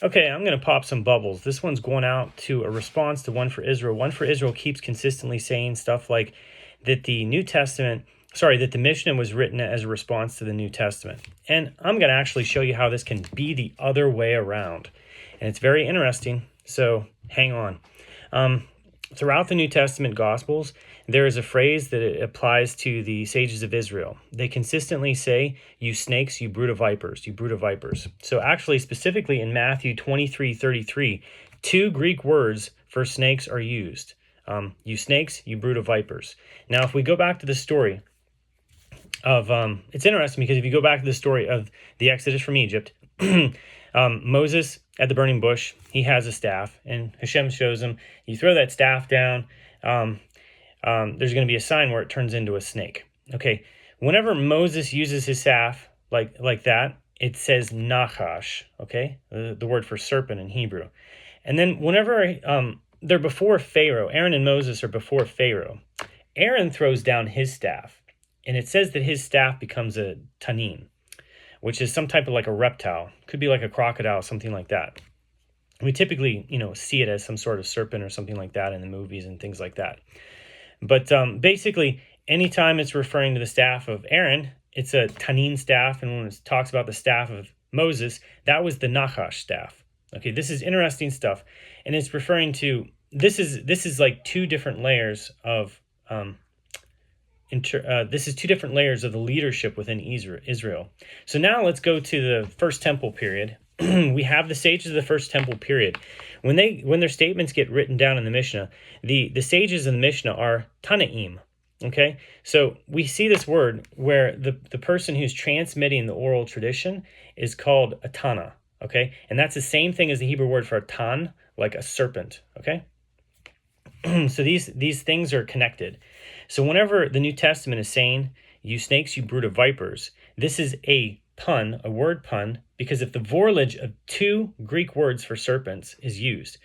Okay, I'm going to pop some bubbles. This one's going out to a response to One for Israel. One for Israel keeps consistently saying stuff like that that the Mishnah was written as a response to the New Testament. And I'm going to actually show you how this can be the other way around. And it's very interesting, so hang on. Throughout the New Testament Gospels, there is a phrase that it applies to the sages of Israel. They consistently say, "You snakes, you brood of vipers, you brood of vipers." So actually, specifically in Matthew 23:33, two Greek words for snakes are used. You snakes, you brood of vipers. Now, if we go back to the story of, it's interesting because if you go back to the story of the Exodus from Egypt, Moses at the burning bush, he has a staff, and Hashem shows him, you throw that staff down, there's going to be a sign where it turns into a snake. Okay, whenever Moses uses his staff like that, it says nachash, okay, the word for serpent in Hebrew. And then whenever they're before Pharaoh, Aaron and Moses are before Pharaoh, Aaron throws down his staff, and it says that his staff becomes a tanin, which is some type of like a reptile. Could be like a crocodile, something like that. We typically, see it as some sort of serpent or something like that in the movies and things like that. But basically, anytime it's referring to the staff of Aaron, it's a tanin staff. And when it talks about the staff of Moses, that was the nachash staff. Okay, this is interesting stuff. And it's referring to, this is like two different layers of this is two different layers of the leadership within Israel. So now let's go to the First Temple period. We have the sages of the First Temple period. When their statements get written down in the Mishnah, the sages in the Mishnah are Tanaim. Okay, so we see this word where the person who's transmitting the oral tradition is called a Tana. Okay, and that's the same thing as the Hebrew word for a tan, like a serpent. Okay, so these things are connected. So whenever the New Testament is saying, "You snakes, you brood of vipers," this is a pun, a word pun, because if the vorlage of two Greek words for serpents is used,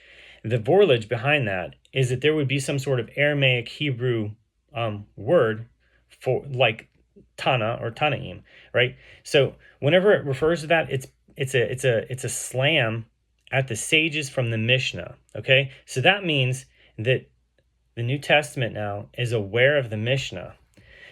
the vorlage behind that is that there would be some sort of Aramaic Hebrew word for like Tana or Tanaim, right? So whenever it refers to that, it's a slam at the sages from the Mishnah. Okay, so that means that the New Testament now is aware of the Mishnah.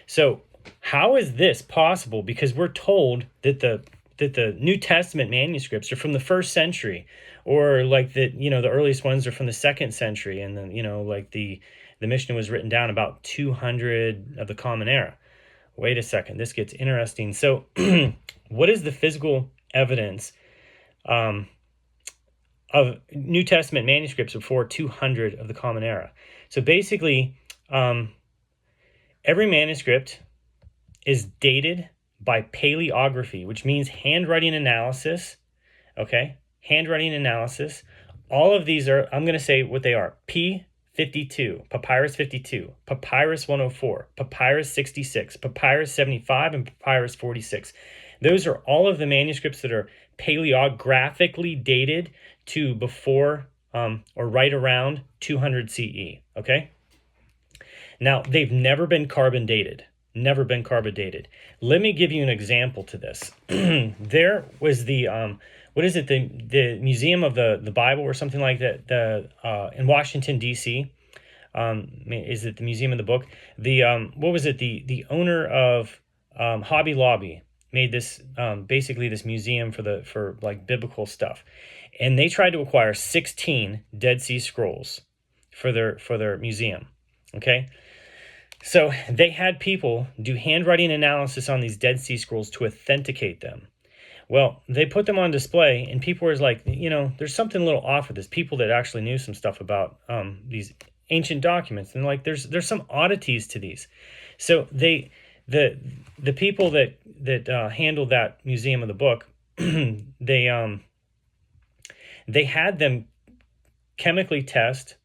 So how is this possible? Because we're told that the New Testament manuscripts are from the 1st century, or like the earliest ones are from the 2nd century, and then like the Mishnah was written down about 200 of the Common Era. Wait a second, this gets interesting. So what is the physical evidence of New Testament manuscripts before 200 of the Common Era? So basically, every manuscript is dated by paleography, which means handwriting analysis. Okay, handwriting analysis. All of these are, I'm going to say what they are: P52, Papyrus 52, Papyrus 104, Papyrus 66, Papyrus 75, and Papyrus 46. Those are all of the manuscripts that are paleographically dated to before or right around 200 CE. Okay. Now, they've never been carbon dated. Never been carbon dated. Let me give you an example to this. There was the the Museum of the Bible or something like that, in Washington D.C. Is it the Museum of the Book? The owner of Hobby Lobby made this basically this museum for like biblical stuff, and they tried to acquire 16 Dead Sea Scrolls for their museum. Okay. So they had people do handwriting analysis on these Dead Sea Scrolls to authenticate them. Well, they put them on display, and people were like, there's something a little off with this. People that actually knew some stuff about these ancient documents, and like there's some oddities to these. So the people that handled that Museum of the Book, they had them chemically test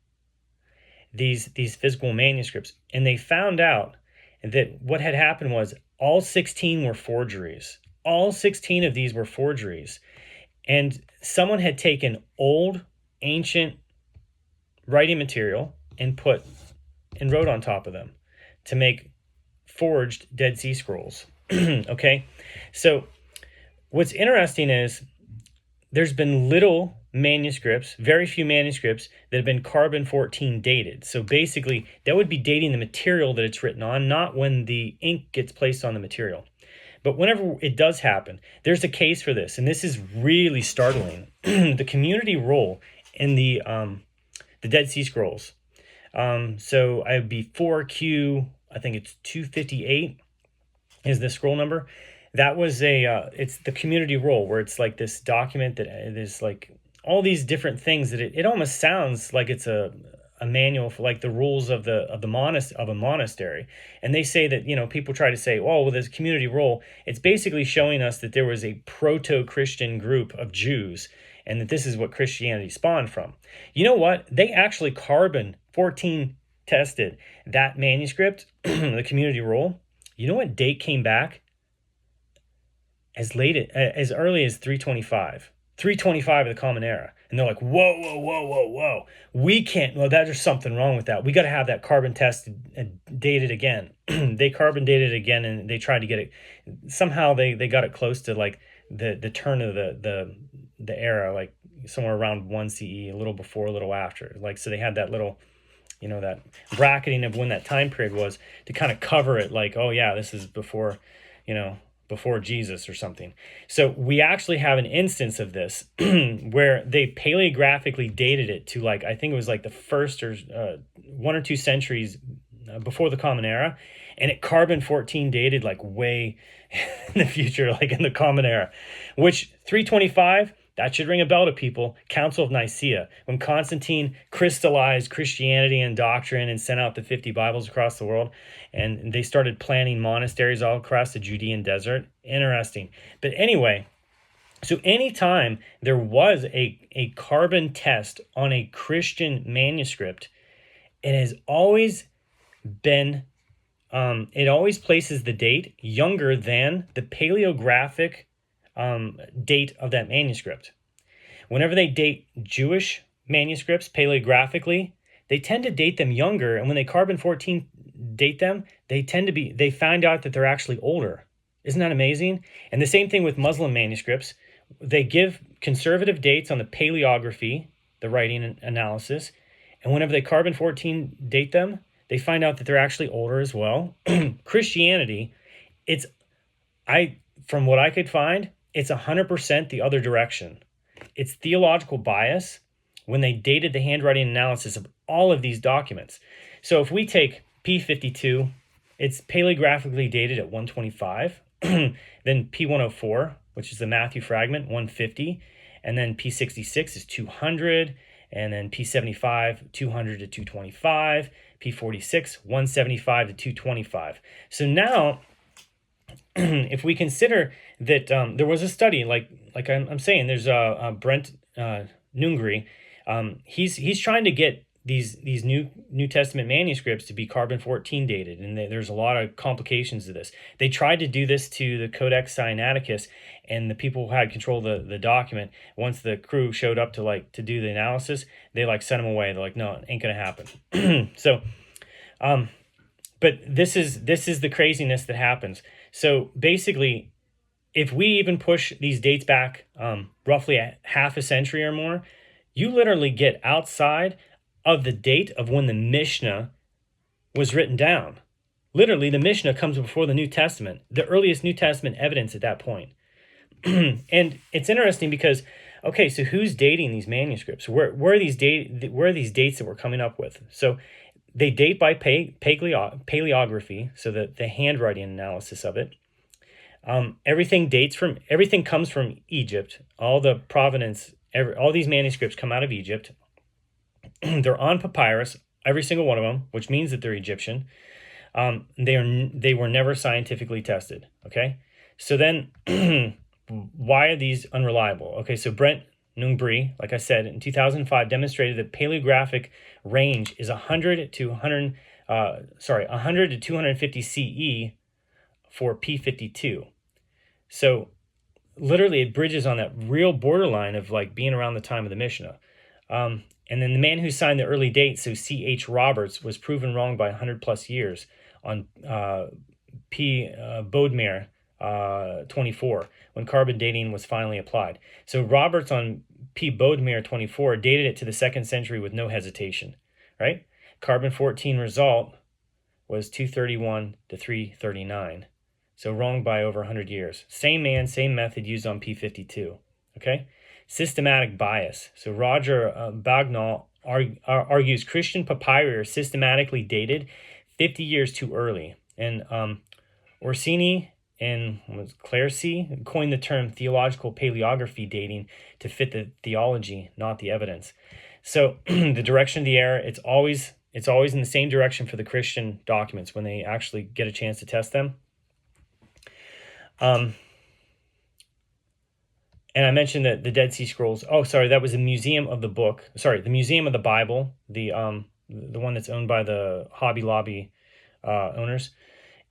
these physical manuscripts, and they found out that what had happened was all 16 were forgeries. All 16 of these were forgeries, and someone had taken old ancient writing material and wrote on top of them to make forged Dead Sea Scrolls. Okay, so what's interesting is there's been little manuscripts, very few manuscripts that have been carbon-14 dated. So basically, that would be dating the material that it's written on, not when the ink gets placed on the material. But whenever it does happen, there's a case for this, and this is really startling. The community roll in the Dead Sea Scrolls. So I would be 4Q, I think it's 258 is the scroll number. That was it's the community roll, where it's like this document that is like all these different things that it almost sounds like it's a manual for like the rules of a monastery. And they say that, people try to say, oh, well, this community roll, it's basically showing us that there was a proto-Christian group of Jews, and that this is what Christianity spawned from. You know what? They actually carbon-14 tested that manuscript, the community roll. You know what date came back? As early as 325 of the Common Era. And they're like, whoa. We can't, well, there's something wrong with that. We got to have that carbon tested and dated again. They carbon dated it again, and they tried to get it. Somehow they got it close to like the turn of the era, like somewhere around 1 CE, a little before, a little after. Like, so they had that little, that bracketing of when that time period was to kind of cover it, like, oh yeah, this is before, before Jesus or something. So we actually have an instance of this where they paleographically dated it to, like, I think it was like the first or 1 or 2 centuries before the Common Era, and it carbon-14 dated like way in the future, like in the Common Era, which 325, that should ring a bell to people. Council of Nicaea, when Constantine crystallized Christianity and doctrine and sent out the 50 Bibles across the world, and they started planting monasteries all across the Judean desert. Interesting. But anyway, so anytime there was a carbon test on a Christian manuscript, it has always been, it always places the date younger than the paleographic date of that manuscript. Whenever they date Jewish manuscripts paleographically, they tend to date them younger, and when they carbon-14 date them, they find out that they're actually older. Isn't that amazing? And the same thing with Muslim manuscripts. They give conservative dates on the paleography, the writing analysis, and whenever they carbon-14 date them, they find out that they're actually older as well. Christianity, from what I could find, it's 100% the other direction. It's theological bias when they dated the handwriting analysis of all of these documents. So if we take P52, it's paleographically dated at 125, then P104, which is the Matthew fragment, 150, and then P66 is 200, and then P75, 200 to 225, P46, 175 to 225. So now, if we consider that there was a study, like I'm saying, there's Brent Nungri, he's trying to get these New Testament manuscripts to be carbon-14 dated, and there's a lot of complications to this. They tried to do this to the Codex Sinaiticus, and the people who had control of the document, once the crew showed up to do the analysis, they sent them away. They're like, no, it ain't gonna happen. So, but this is the craziness that happens. So basically, if we even push these dates back roughly a half a century or more, you literally get outside of the date of when the Mishnah was written down. Literally, the Mishnah comes before the New Testament, the earliest New Testament evidence at that point. And it's interesting because, okay, so who's dating these manuscripts? Where are these dates that we're coming up with? So they date by paleography, so the handwriting analysis of it. Everything comes from Egypt. All the provenance, all these manuscripts come out of Egypt. They're on papyrus, every single one of them, which means that they're Egyptian. They were never scientifically tested. Okay, so then why are these unreliable? Okay, so Brent Nungri, like I said, in 2005 demonstrated that paleographic range is 100 to 250 CE for P52. So literally it bridges on that real borderline of being around the time of the Mishnah. And then the man who signed the early date, so C.H. Roberts, was proven wrong by 100 plus years on P. Bodmer 24, when carbon dating was finally applied. So Roberts on P. Bodmer 24 dated it to the 2nd century with no hesitation, right? Carbon-14 result was 231 to 339. So wrong by over 100 years. Same man, same method used on P52, okay? Systematic bias. So Roger Bagnall argues Christian papyri are systematically dated 50 years too early. And Orsini and Claircy coined the term theological paleography dating to fit the theology, not the evidence. So the direction of the error, it's always in the same direction for the Christian documents when they actually get a chance to test them. And I mentioned that the Dead Sea Scrolls. Oh, sorry, that was the Museum of the Book. Sorry, the Museum of the Bible, the one that's owned by the Hobby Lobby owners.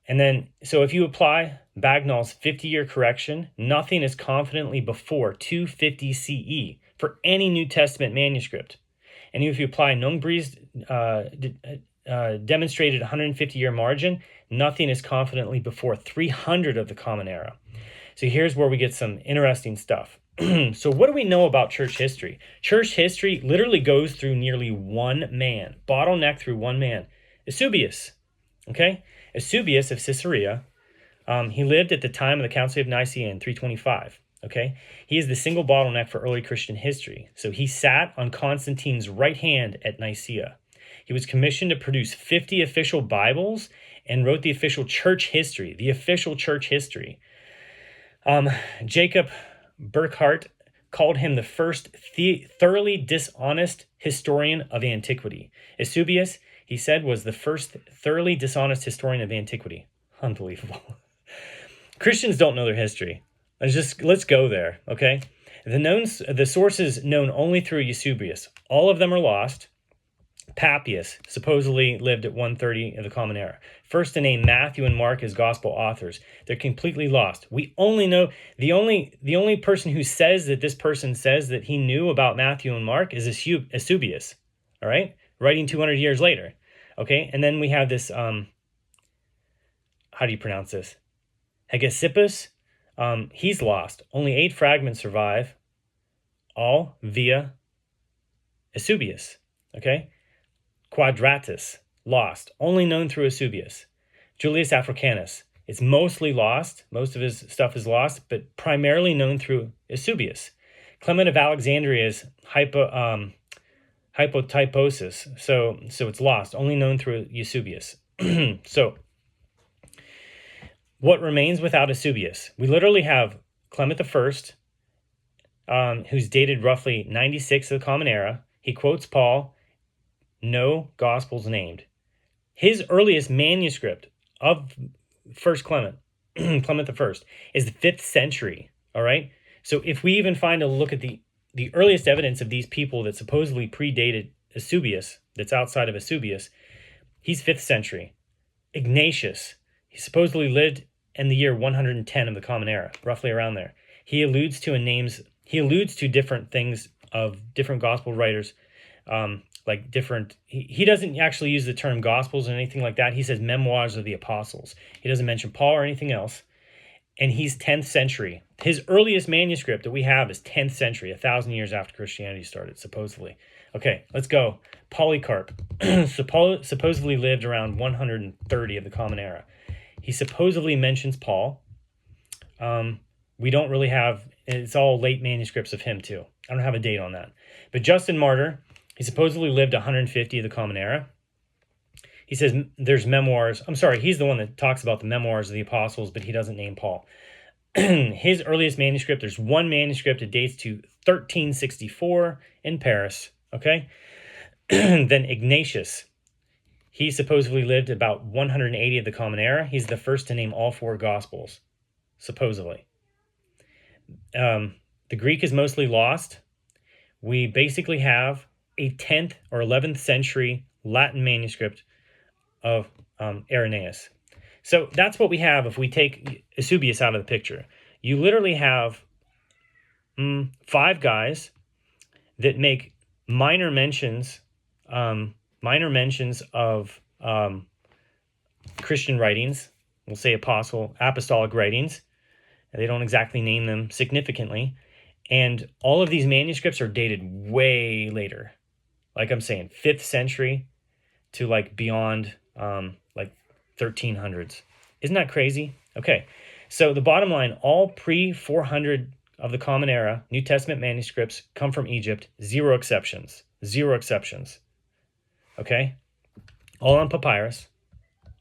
And then, so if you apply Bagnall's 50-year correction, nothing is confidently before 250 CE for any New Testament manuscript. And if you apply Nongbri's demonstrated 150-year margin, nothing is confidently before 300 of the Common Era. So here's where we get some interesting stuff. So what do we know about church history? Church history literally goes through nearly one man, bottleneck through one man, Eusebius. Okay? Eusebius of Caesarea, he lived at the time of the Council of Nicaea in 325. Okay? He is the single bottleneck for early Christian history. So he sat on Constantine's right hand at Nicaea. He was commissioned to produce 50 official Bibles and wrote the official church history, Jacob Burckhardt called him the first thoroughly dishonest historian of antiquity. Eusebius, he said, was the first thoroughly dishonest historian of antiquity. Unbelievable. Christians don't know their history. Let's go there, okay? The sources known only through Eusebius, all of them are lost. Papias supposedly lived at 130 of the Common Era. First to name Matthew and Mark as gospel authors. They're completely lost. We only know the only person who says that this person says that he knew about Matthew and Mark is Eusebius. All right, writing 200 years later. Okay, and then we have this. How do you pronounce this? Hegesippus. He's lost. Only 8 fragments survive, all via Eusebius. Okay. Quadratus, lost, only known through Eusebius. Julius Africanus, it's mostly lost, most of his stuff is lost, but primarily known through Eusebius. Clement of Alexandria's hypotyposis, so it's lost, only known through Eusebius. So, what remains without Eusebius? We literally have Clement I, who's dated roughly 96 of the Common Era. He quotes Paul, no gospels named. His earliest manuscript of First Clement, Clement I, is the 5th century. All right. So if we even find a look at the earliest evidence of these people that supposedly predated Eusebius, that's outside of Eusebius, he's 5th century. Ignatius, he supposedly lived in the year 110 of the Common Era, roughly around there. He alludes to different things of different gospel writers. Like different, he doesn't actually use the term gospels or anything like that. He says memoirs of the apostles. He doesn't mention Paul or anything else. And he's 10th century. His earliest manuscript that we have is 10th century, 1,000 years after Christianity started, supposedly. Okay, let's go. Polycarp supposedly lived around 130 of the Common Era. He supposedly mentions Paul. We don't really have, it's all late manuscripts of him too. I don't have a date on that. But Justin Martyr, he supposedly lived 150 of the Common Era. He says there's memoirs. I'm sorry, he's the one that talks about the memoirs of the apostles, but he doesn't name Paul. His earliest manuscript, there's one manuscript that dates to 1364 in Paris, okay? Then Ignatius, he supposedly lived about 180 of the Common Era. He's the first to name all 4 Gospels, supposedly. The Greek is mostly lost. We basically have a 10th or 11th century Latin manuscript of Irenaeus. So that's what we have if we take Eusebius out of the picture. You literally have 5 guys that make minor mentions of Christian writings. We'll say apostolic writings. They don't exactly name them significantly. And all of these manuscripts are dated way later. Like I'm saying, 5th century to like beyond like 1300s. Isn't that crazy? Okay, so the bottom line, all pre-400 of the Common Era New Testament manuscripts come from Egypt. Zero exceptions. Zero exceptions. Okay? All on papyrus,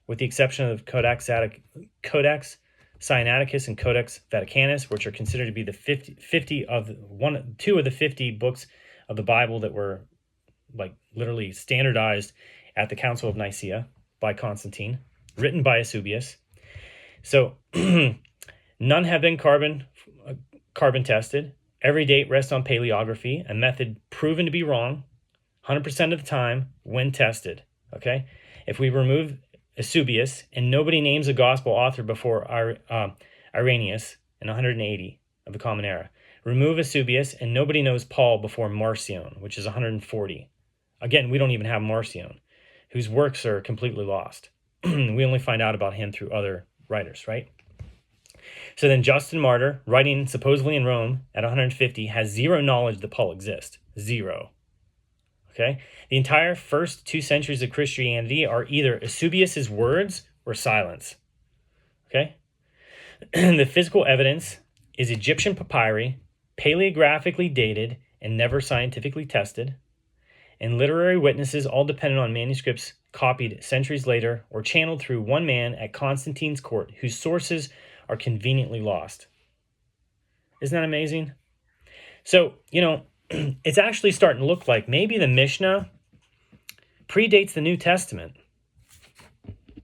with the exception of Codex Sinaiticus and Codex Vaticanus, which are considered to be the 2 of the 50 books of the Bible that were like literally standardized at the Council of Nicaea by Constantine, written by Eusebius. So none have been carbon tested. Every date rests on paleography, a method proven to be wrong 100% of the time when tested. Okay, if we remove Eusebius and nobody names a gospel author before Irenaeus in 180 of the Common Era, remove Eusebius and nobody knows Paul before Marcion, which is 140. Again, we don't even have Marcion, whose works are completely lost. We only find out about him through other writers, right? So then Justin Martyr, writing supposedly in Rome at 150, has zero knowledge that Paul exists. Zero. Okay? The entire first 2 centuries of Christianity are either Eusebius's words or silence. Okay? The physical evidence is Egyptian papyri, paleographically dated and never scientifically tested, and literary witnesses all dependent on manuscripts copied centuries later or channeled through one man at Constantine's court, whose sources are conveniently lost. Isn't that amazing? So, it's actually starting to look like maybe the Mishnah predates the New Testament.